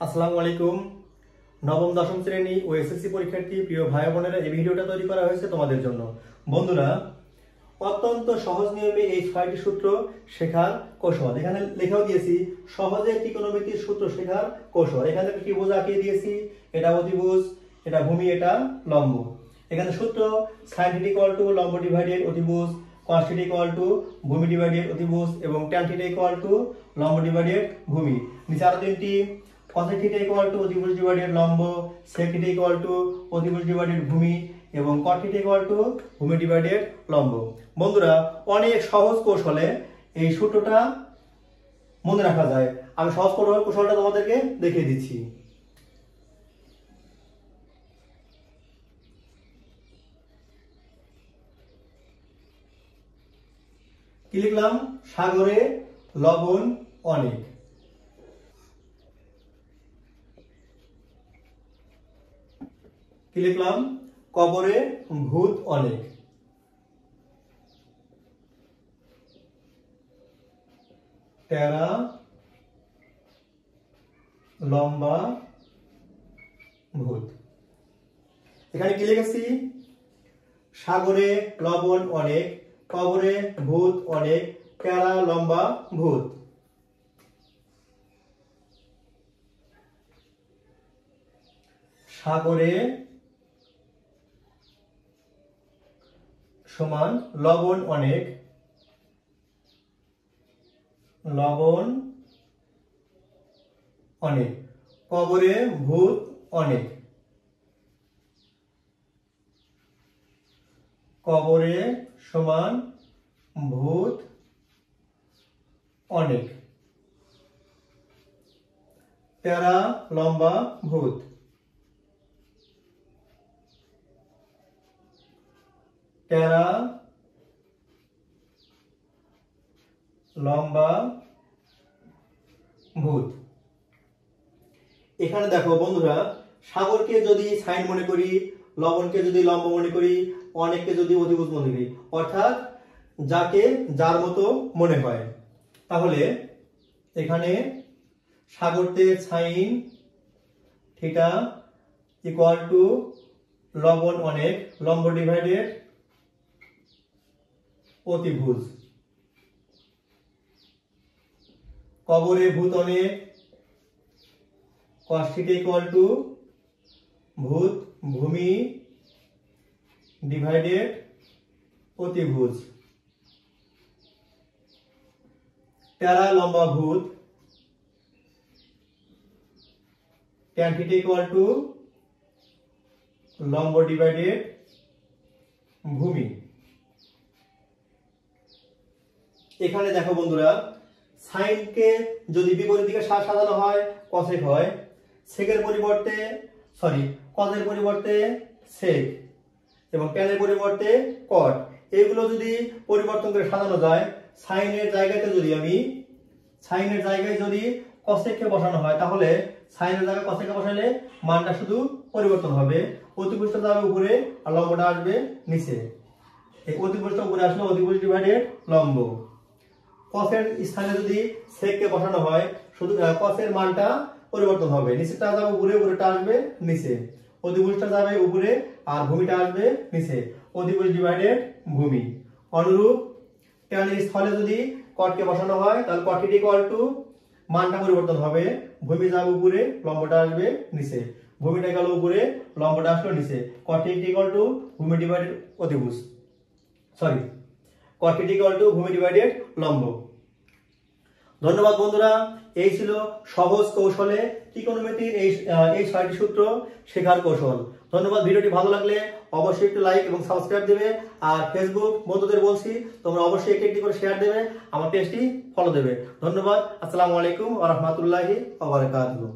আসসালামু আলাইকুম। নবম দশম শ্রেণী ও এসএসসি পরীক্ষার্থী প্রিয় ভাই বোনেরা, এই ভিডিওটা তৈরি করা হয়েছে তোমাদের জন্য। বন্ধুরা, অত্যন্ত সহজ নিয়মে এই 6টি সূত্র শেখার কৌশল। এখানে লেখাও দিয়েছি সহজে ত্রিকোণমিতির সূত্র শেখার কৌশল। এখানে ত্রিভুজ আঁকিয়ে দিয়েছি, এটা অতিভুজ, এটা ভূমি, এটা লম্ব। এখানে সূত্র sin θ = লম্ব ডিভাইডেড অতিভুজ, cos θ = ভূমি ডিভাইডেড অতিভুজ এবং tan θ = লম্ব ডিভাইডেড ভূমি। নিচে আরো তিনটি cos θ = অতিভুজ ডিভাইডেড লম্ব, sec θ = অতিভুজ ডিভাইডেড ভূমি এবং cot θ = ভূমি ডিভাইডেড লম্ব। বন্ধুরা, অনেক সহজ কৌশলে এই সূত্রটা মনে রাখা যায়। আমি সহজ কৌশলটা তোমাদেরকে দেখিয়ে দিচ্ছি। কি লিখলাম? সাগরে লবণ অনেক। কি লিখলাম? কবরে ভূত অনেক। টেরা লম্বা ভূত। এখানে কি লিখেছি? সাগরে লবণ অনেক, কবরে ভূত অনেক, টেরা লম্বা ভূত। সাগরে সমান লবণ অনেক, লবণ অনেক, কবরে ভূত অনেক। কবরে সমান ভূত অনেক, টেরা লম্বা ভূত। টেরা লম্বা ভূত। এখানে দেখো বন্ধুরা, সাগরকে যদি সাইন মনে করি, লবণকে যদি লম্ব মনে করি, অনেককে যদি অতিভুজ মনে করি, অর্থাৎ যাকে যার মতো মনে হয়, তাহলে এখানে সাগরতে সাইন থিটা ইকুয়াল টু লবণ অনেক লম্ব ডিভাইডেড অতিভুজ। কবরে ভূত অনেক cos θ = ভূত ভূমি ডিভাইডেড অতিভুজ। টেরা লম্বা ভূত tan θ = লম্ব ডিভাইডেড ভূমি। এখানে দেখো বন্ধুরা, সাইনকে যদি বিপরীত দিকে সাজানো হয় কসেক হয়, সেকের পরিবর্তে কজের পরিবর্তে সেক এবং ট্যানের পরিবর্তে কট। এগুলো যদি পরিবর্তন করে সাজানো যায়, সাইনের জায়গায় যদি কসেককে বসানো হয়, তাহলে সাইনের জায়গায় কসেককে বসালে মানটা শুধু পরিবর্তন হবে। অতিভুজটা যাবে উপরে আর লম্বটা আসবে নিচে। এই অতিভুজটা উপরে আসলে অতিভুজ ডিভাইডেড লম্ব। কসের স্থানে যদি সেককে বসানো হয়, শুধু কসের মানটা পরিবর্তন হবে, নিচেটা যাবে উপরে, উপরেটা আসবে নিচে। অতিভুজটা যাবে উপরে আর ভূমিটা আসবে নিচে। অতিভুজ ডিভাইডেড ভূমি। অনুরূপ ট্যানের স্থলে যদি কটকে বসানো হয়, তাহলে cot θ = মানটা পরিবর্তন হবে, ভূমি যাবে উপরে, লম্বটা আসবে নিচে। ভূমিটা গেল উপরে, লম্বটা আসলো নিচে। cot θ = ভূমি ডিভাইডেড অতিভুজ, cot θ = ভূমি ডিভাইডেড লম্ব। ধন্যবাদ বন্ধুরা, এই ছিল সহজ কৌশলে ত্রিকোণমিতির এই 6টি সূত্র শেখার কৌশল। ধন্যবাদ। ভিডিওটি ভালো লাগলে অবশ্যই একটু লাইক এবং সাবস্ক্রাইব দেবে। আর ফেসবুক বন্ধুদের বলছি, তোমরা অবশ্যই একটি করে শেয়ার দেবে, আমার পেজটি ফলো দেবে। ধন্যবাদ। আসসালামু আলাইকুম ওয়া রাহমাতুল্লাহি ওয়া বারাকাতুহু।